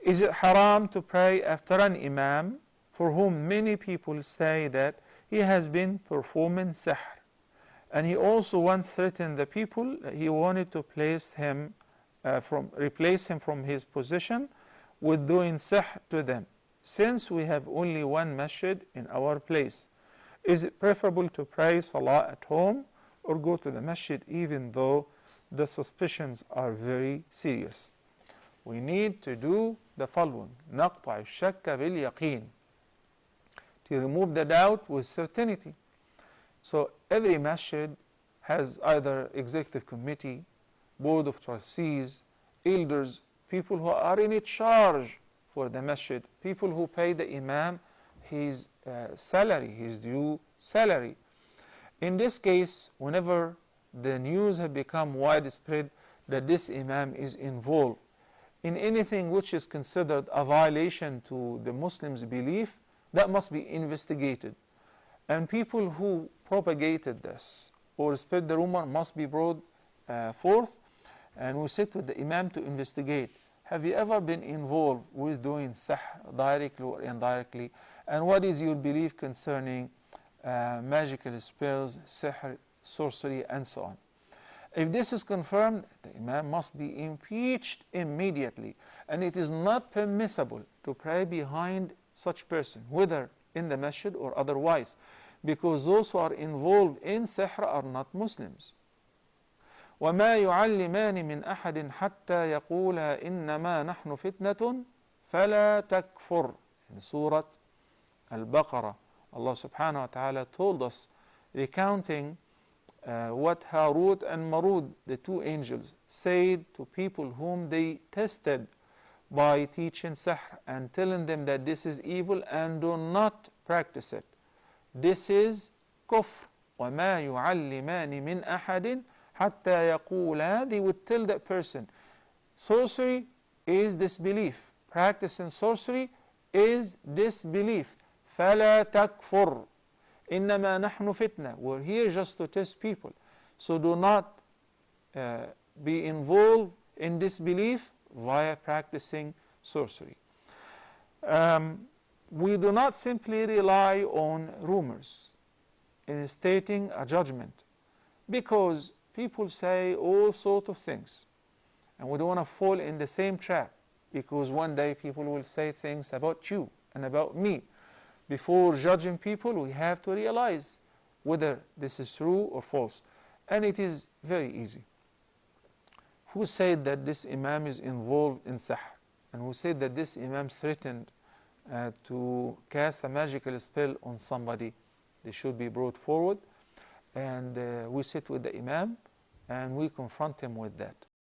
Is it haram to pray after an imam for whom many people say that he has been performing sihr? And he also once threatened the people that he wanted to replace him from his position with doing sihr to them. Since we have only one masjid in our place, is it preferable to pray salah at home or go to the masjid even though the suspicions are very serious? We need to do the following: نقطع الشك باليقين, to remove the doubt with certainty. So every masjid has either executive committee, board of trustees, elders, people who are in charge for the masjid, people who pay the imam his salary, his due salary. In this case, whenever the news have become widespread that this imam is involved in anything which is considered a violation to the Muslims' belief, that must be investigated. And people who propagated this or spread the rumor must be brought forth, and we sit with the imam to investigate. Have you ever been involved with doing sihr directly or indirectly? And what is your belief concerning magical spells, sihr, sorcery, and so on? If this is confirmed, the imam must be impeached immediately, and it is not permissible to pray behind such person, whether in the masjid or otherwise, because those who are involved in sihr are not Muslims. وَمَا يُعَلِّمَانِ مِنْ أَحَدٍ حَتَّى يَقُولَا إِنَّمَا نَحْنُ فِتْنَةٌ فَلَا تَكْفُرْ. In Surah Al-Baqarah, Allah subhanahu wa ta'ala told us, recounting what Harut and Marut, the two angels, said to people whom they tested by teaching sihr and telling them that this is evil and do not practice it. This is kufr. وَمَا يُعَلِّمَانِ مِنْ أَحَدٍ حَتَّى يَقُولَا. They would tell that person, sorcery is disbelief, practicing sorcery is disbelief. فَلَا تَكْفُرْ إِنَّمَا نَحْنُ فِتْنَةٌ. We're here just to test people. So do not be involved in disbelief via practicing sorcery. We do not simply rely on rumors in stating a judgment, because people say all sorts of things, and we don't want to fall in the same trap, because one day people will say things about you and about me. Before judging people, we have to realize whether this is true or false. And it is very easy. Who said that this imam is involved in sihr? And who said that this imam threatened to cast a magical spell on somebody? They should be brought forward, and we sit with the imam and we confront him with that.